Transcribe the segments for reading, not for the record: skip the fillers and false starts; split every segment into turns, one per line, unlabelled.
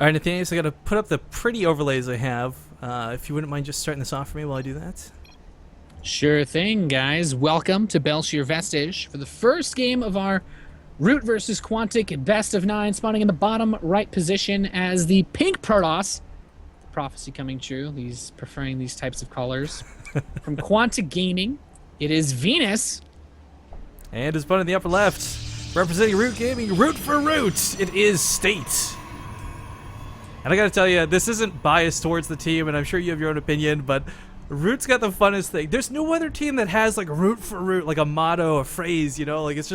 All right, Nathaniel, so I got to put up the pretty overlays I have. If you wouldn't mind just starting this off for me while I do that.
Sure thing, guys. Welcome to Belshire Vestige for the first game of our Root versus Quantic best of 9, spawning in the bottom right position as the pink Protoss. Prophecy coming true. These preferring these types of colors. From Quantic Gaming, it is Venus.
And his button in the upper left, representing Root Gaming, Root for Root, it is State. And I gotta tell you, this isn't biased towards the team, and I'm sure you have your own opinion, but Root's got the funnest thing. There's no other team that has like Root for Root, like a motto, a phrase, you know, like it's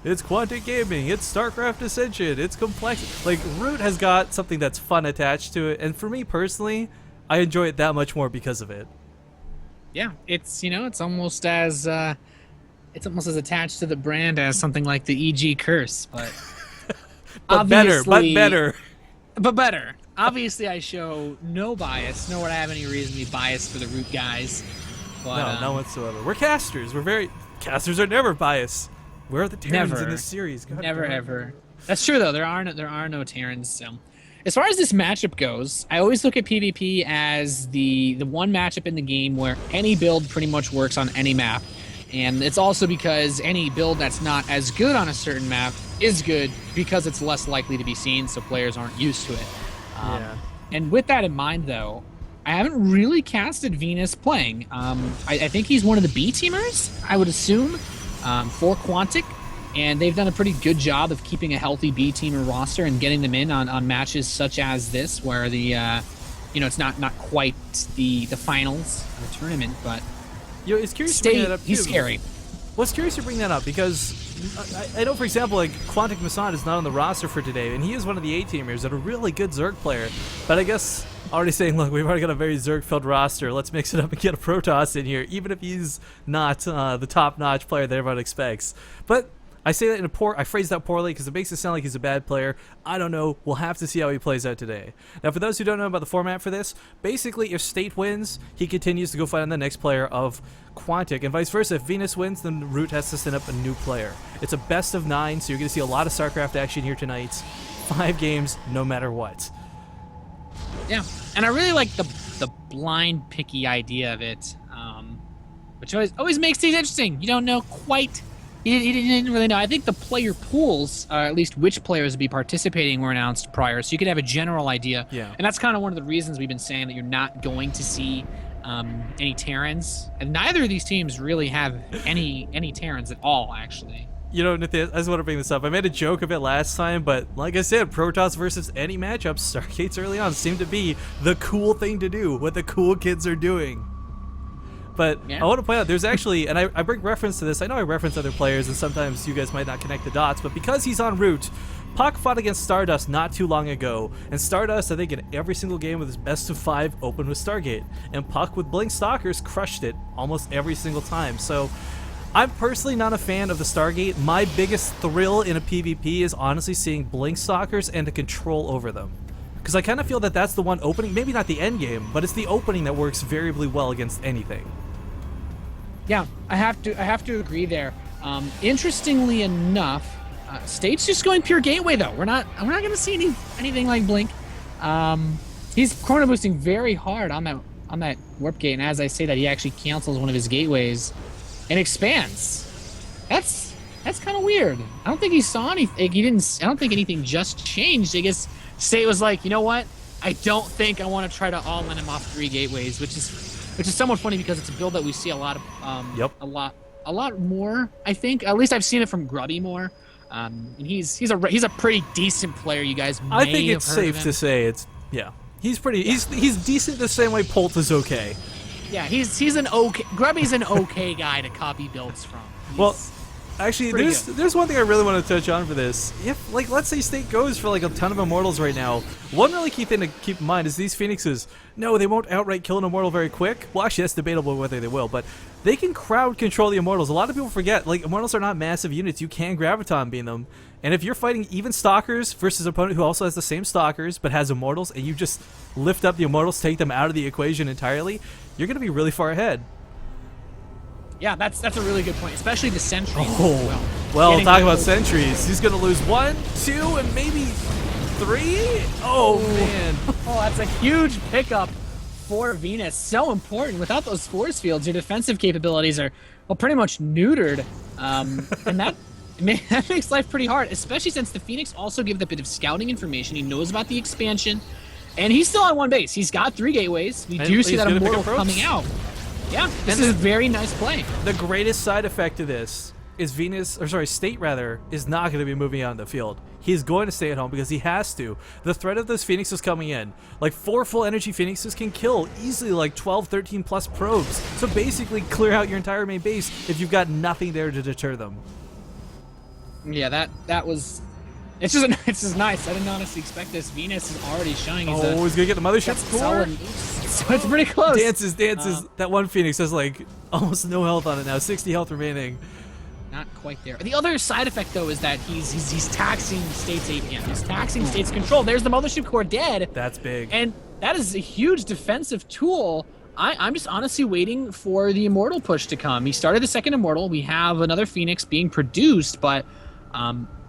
Quantic Gaming, it's StarCraft Ascension, it's complex. Like Root has got something that's fun attached to it, and for me personally, I enjoy it that much more because of it.
Yeah, it's almost as attached to the brand as something like the EG curse, but
But better,
but better. Obviously, I show no bias, nor would I have any reason to be biased for the Root guys. But,
no whatsoever. We're casters. Casters are never biased. Where are the Terrans
never
in this series?
never ever. That's true though. There are no Terrans. As far as this matchup goes, I always look at PvP as the one matchup in the game where any build pretty much works on any map. And it's also because any build that's not as good on a certain map is good because it's less likely to be seen, so players aren't used to it.
Yeah.
And with that in mind, though, I haven't really casted Venus playing. I think he's one of the B teamers, I would assume, for Quantic, and they've done a pretty good job of keeping a healthy B teamer roster and getting them in on matches such as this, where it's not quite the finals of the tournament, but
It's curious to bring that up too.
He's scary.
Well, it's curious to bring that up because I know, for example, like Quantic Masson is not on the roster for today, and he is one of the A-teamers and a really good Zerg player. But I guess already saying, look, we've already got a very Zerg-filled roster. Let's mix it up and get a Protoss in here, even if he's not the top-notch player that everyone expects. But I say that I phrase that poorly because it makes it sound like he's a bad player. I don't know. We'll have to see how he plays out today. Now, for those who don't know about the format for this, basically, if State wins, he continues to go fight on the next player of Quantic, and vice versa. If Venus wins, then Root has to send up a new player. It's a best of 9, so you're going to see a lot of StarCraft action here tonight. 5 games, no matter what.
Yeah, and I really like the blind picky idea of it, which always makes things interesting. You don't know quite. He didn't really know. I think the player pools, at least which players would be participating, were announced prior, so you could have a general idea.
Yeah.
And that's kind of one of the reasons we've been saying that you're not going to see any Terrans, and neither of these teams really have any Terrans at all, actually.
You know, Nathan, I just want to bring this up. I made a joke of it last time, but like I said, Protoss versus any matchup, Stargates early on seemed to be the cool thing to do, what the cool kids are doing. But yeah. I want to point out, there's actually, and I bring reference to this, I know I reference other players, and sometimes you guys might not connect the dots, but because he's on Root, Puck fought against Stardust not too long ago, and Stardust, I think, in every single game with his best of 5 opened with Stargate, and Puck with Blink Stalkers crushed it almost every single time. So I'm personally not a fan of the Stargate. My biggest thrill in a PvP is honestly seeing Blink Stalkers and the control over them. Because I kind of feel that that's the one opening, maybe not the end game, but it's the opening that works variably well against anything.
Yeah, I have to agree there. Interestingly enough, State's just going pure gateway though. We're not going to see anything like Blink. He's chrono boosting very hard on that warp gate, and as I say that, he actually cancels one of his gateways and expands. That's kind of weird. I don't think he saw anything. I don't think anything just changed. I guess State was like, you know what? I don't think I want to try to all-in him off 3 gateways, which is somewhat funny because it's a build that we see a lot of, a lot more. I think at least I've seen it from Grubby more. And he's a pretty decent player. You guys may
I think it's
have heard
safe
of
to say he's pretty. Yeah. He's decent the same way Polt is okay.
Yeah, he's an okay. Grubby's an okay guy to copy builds from.
Well, actually, there's one thing I really want to touch on for this. If, like, let's say State goes for like a ton of Immortals right now, one really key thing to keep in mind is these Phoenixes. No, they won't outright kill an Immortal very quick. Well, actually, that's debatable whether they will, but they can crowd control the Immortals. A lot of people forget, like, Immortals are not massive units. You can Graviton beam them. And if you're fighting even Stalkers versus an opponent who also has the same Stalkers but has Immortals, and you just lift up the Immortals, take them out of the equation entirely, you're going to be really far ahead.
Yeah, that's a really good point, especially the sentries.
Well, talk about sentries. He's going to lose 1, 2, and maybe 3? Oh, man.
Oh, that's a huge pickup for Venus. So important. Without those force fields, your defensive capabilities are, well, pretty much neutered. And that makes life pretty hard, especially since the Phoenix also gives a bit of scouting information. He knows about the expansion, and he's still on one base. He's got 3 gateways. We do see that Immortal coming out. Yeah, this is a very nice play.
The greatest side effect to this is State rather, is not going to be moving out on the field. He's going to stay at home because he has to. The threat of those Phoenixes coming in, like 4 full energy Phoenixes can kill easily like 12, 13 plus probes. So basically clear out your entire main base if you've got nothing there to deter them.
Yeah, that was... It's just nice. I didn't honestly expect this. Venus is already showing.
He's going to get the mothership core.
So it's pretty close.
Dances. That one Phoenix has like almost no health on it now. 60 health remaining.
Not quite there. The other side effect, though, is that he's taxing State's APM. He's taxing State's control. There's the mothership core dead.
That's big.
And that is a huge defensive tool. I'm just honestly waiting for the Immortal push to come. He started the second Immortal. We have another Phoenix being produced, but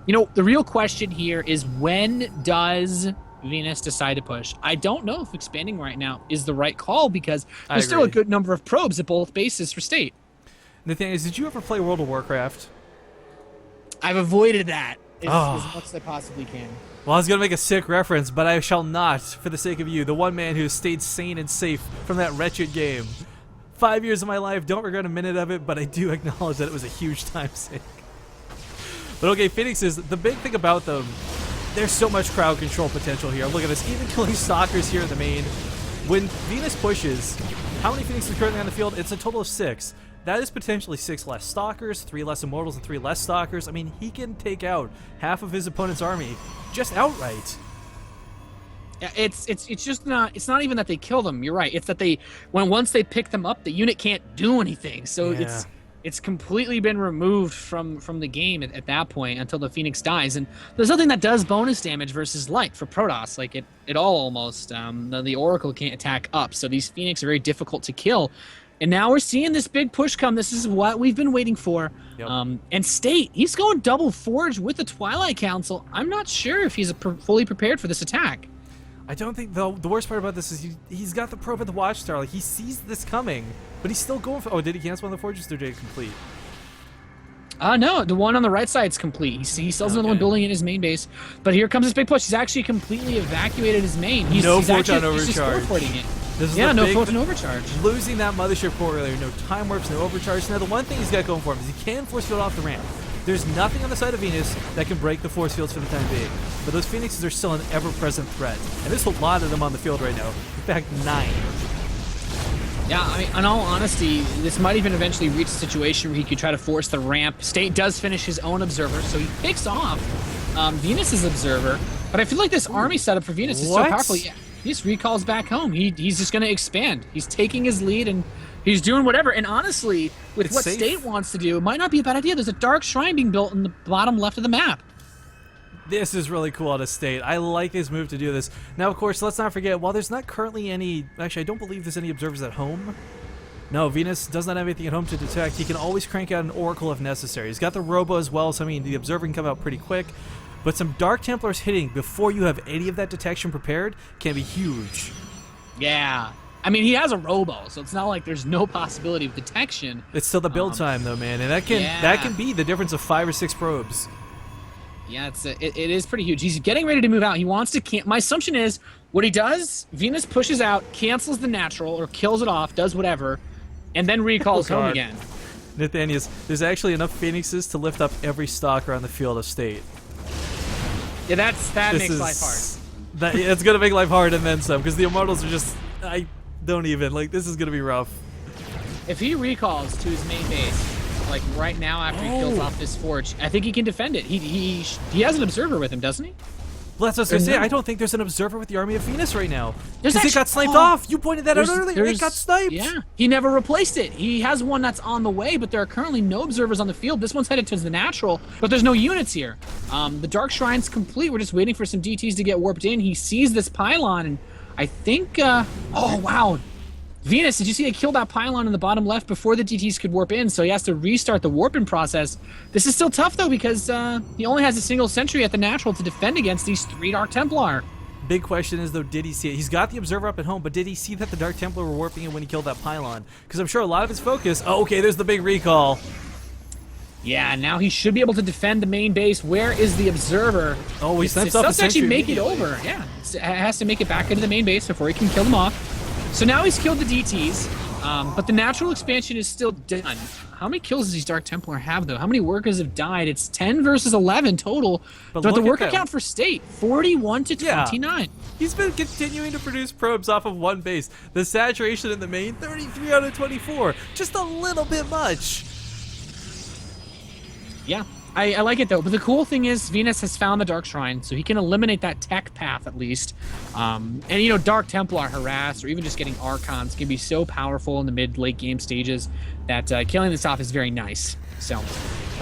you know, the real question here is, when does Venus decide to push? I don't know if expanding right now is the right call, because there's still a good number of probes at both bases for State.
Nathaniel, did you ever play World of Warcraft?
I've avoided that as much as I possibly can.
Well, I was going to make a sick reference, but I shall not, for the sake of you, the one man who stayed sane and safe from that wretched game. 5 years of my life, don't regret a minute of it, but I do acknowledge that it was a huge time sink. But okay, Phoenixes, the big thing about them, there's so much crowd control potential here. Look at this, even killing Stalkers here in the main. When Venus pushes, how many Phoenixes are currently on the field? It's a total of 6. That is potentially 6 less Stalkers, 3 less Immortals, and 3 less Stalkers. I mean, he can take out half of his opponent's army just outright.
Yeah, it's just not, it's not even that they kill them. You're right. It's that once they pick them up, the unit can't do anything. So
yeah.
It's completely been removed from the game at that point until the Phoenix dies. And there's nothing that does bonus damage versus light for Protoss, like it all almost. The Oracle can't attack up, so these Phoenix are very difficult to kill. And now we're seeing this big push come. This is what we've been waiting for.
Yep.
And State, he's going double Forge with the Twilight Council. I'm not sure if he's fully prepared for this attack.
I don't think, though, the worst part about this is he's got the probe at the Watchtower. Like, he sees this coming, but he's still going for... Oh, did he cancel one of the Forges, or did it complete?
No, the one on the right side's complete. He still has another one building in his main base. But here comes this big push. He's actually completely evacuated his main. He's
Photon Overcharge.
No Photon Overcharge.
Losing that Mothership Core earlier. No Time Warps, no Overcharge. Now, the one thing he's got going for him is he can force field off the ramp. There's nothing on the side of Venus that can break the force fields for the time being. But those Phoenixes are still an ever-present threat. And there's a lot of them on the field right now. In fact, 9.
Yeah, I mean, in all honesty, this might even eventually reach a situation where he could try to force the ramp. State does finish his own Observer, so he picks off Venus's Observer. But I feel like this army setup for Venus is so powerful. Yeah, he just recalls back home. He's just going to expand. He's taking his lead, and he's doing whatever. And honestly, with what State wants to do, it might not be a bad idea. There's a Dark Shrine being built in the bottom left of the map.
This is really cool out of State. I like his move to do this. Now, of course, let's not forget, while there's not currently any... Actually, I don't believe there's any observers at home. No, Venus does not have anything at home to detect. He can always crank out an Oracle if necessary. He's got the Robo as well, so I mean, the Observer can come out pretty quick. But some Dark Templars hitting before you have any of that detection prepared can be huge.
Yeah. I mean, he has a Robo, so it's not like there's no possibility of detection.
It's still the build time, though, man, and that can be the difference of 5 or 6 probes.
Yeah, it is pretty huge. He's getting ready to move out. He wants to my assumption is what he does, Venus pushes out, cancels the natural or kills it off, does whatever, and then recalls home again.
Nathaniel, there's actually enough Phoenixes to lift up every Stalker on the field of State.
Yeah, that makes life hard.
It's going to make life hard and then some, because the Immortals are just... I don't even... Like, this is going to be rough.
If he recalls to his main base, like right now after he kills off this Forge, I think he can defend it. He has an Observer with him, doesn't he?
Well, that's what I was going to say. I don't think there's an Observer with the army of Venus right now.
Because
it got sniped off. You pointed that out earlier. It got sniped.
Yeah. He never replaced it. He has one that's on the way, but there are currently no Observers on the field. This one's headed towards the natural, but there's no units here. The Dark Shrine's complete. We're just waiting for some DTs to get warped in. He sees this pylon, and I think... oh, wow. Venus, did you see he killed that pylon in the bottom left before the DTs could warp in, so he has to restart the warping process. This is still tough, though, because he only has a single sentry at the natural to defend against these 3 Dark Templar.
Big question is, though, did he see it? He's got the Observer up at home, but did he see that the Dark Templar were warping in when he killed that pylon? Because I'm sure a lot of his focus... Oh, okay, there's the big recall.
Yeah, now he should be able to defend the main base. Where is the Observer?
Oh, he sends off
a
a
sentry. Actually make it
immediately.
over. Yeah, it has to make it back into the main base before he can kill them off. So now he's killed the DTs, but the natural expansion is still done. How many kills does these Dark Templar have, though? How many workers have died? It's 10 versus 11 total. But the worker count for State, 41 to 29.
Yeah. He's been continuing to produce probes off of one base. The saturation in the main, 33 out of 24. Just a little bit much.
Yeah, I like it, though. But the cool thing is Venus has found the Dark Shrine, so he can eliminate that tech path at least. And, you know, Dark Templar harass or even just getting Archons can be so powerful in the mid-late game stages that killing this off is very nice. So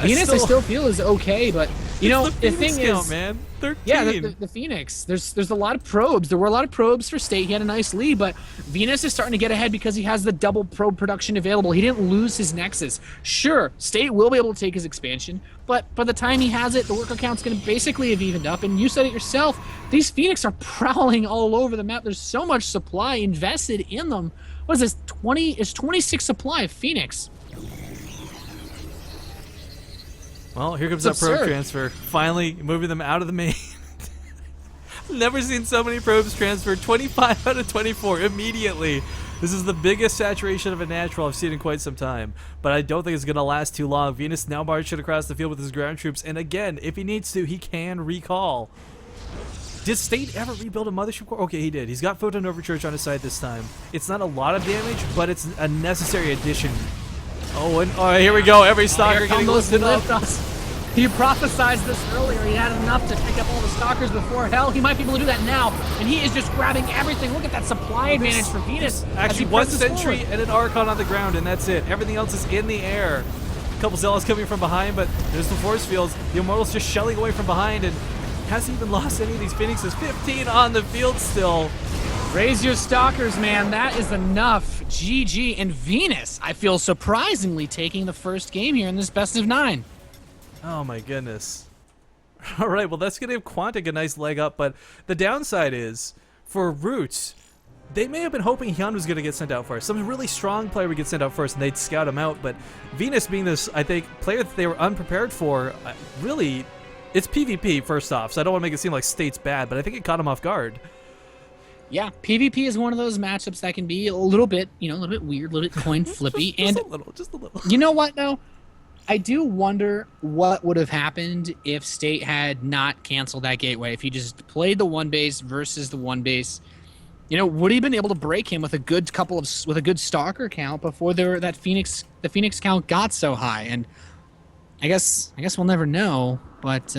Venus, I still feel is okay, but, you know, the thing is...
man. 13.
Yeah, the Phoenix. There's a lot of probes. There were a lot of probes for State. He had a nice lead, but Venus is starting to get ahead because he has the double probe production available. He didn't lose his Nexus. Sure, State will be able to take his expansion, but by the time he has it, the worker count's going to basically have evened up. And you said it yourself, these Phoenix are prowling all over the map. There's so much supply invested in them. What is this? 26 supply of Phoenix.
Well, here comes that probe transfer. Finally moving them out of the main. Never seen so many probes transferred. 25 out of 24 immediately. This is the biggest saturation of a natural I've seen in quite some time. But I don't think it's going to last too long. Venus now marching across the field with his ground troops. And again, if he needs to, he can recall. Did State ever rebuild a mothership core? Okay, he did. He's got Photon Overcharge on his side this time. It's not a lot of damage, but it's a necessary addition. Oh, and here we go. Every stalker getting lifted up.
He prophesized this earlier. He had enough to pick up all the stalkers before. Hell, he might be able to do that now. And he is just grabbing everything. Look at that supply advantage for Venus.
Actually, one sentry and an Archon on the ground, and that's it. Everything else is in the air. A couple Zealots coming from behind, but there's the force fields. The Immortal's just shelling away from behind, and hasn't even lost any of these Phoenixes. 15 on the field still.
Raise your stalkers, man. That is enough. GG. And Venus, I feel surprisingly taking the first game here in this best of 9.
Oh my goodness. All right, well, that's going to give Quantic a nice leg up, but the downside is, for Roots, they may have been hoping Hyun was going to get sent out first. Some really strong player would get sent out first, and they'd scout him out, but Venus being this, I think, player that they were unprepared for, really, it's PvP, first off, so I don't want to make it seem like State's bad, but I think it caught him off guard.
Yeah, PvP is one of those matchups that can be a little bit, you know, a little bit weird, a little bit coin flippy.
just a little.
You know what, though? I do wonder what would have happened if State had not canceled that gateway. If he just played the one base versus the one base, you know, would he have been able to break him with a good stalker count before the Phoenix count got so high? And I guess we'll never know. But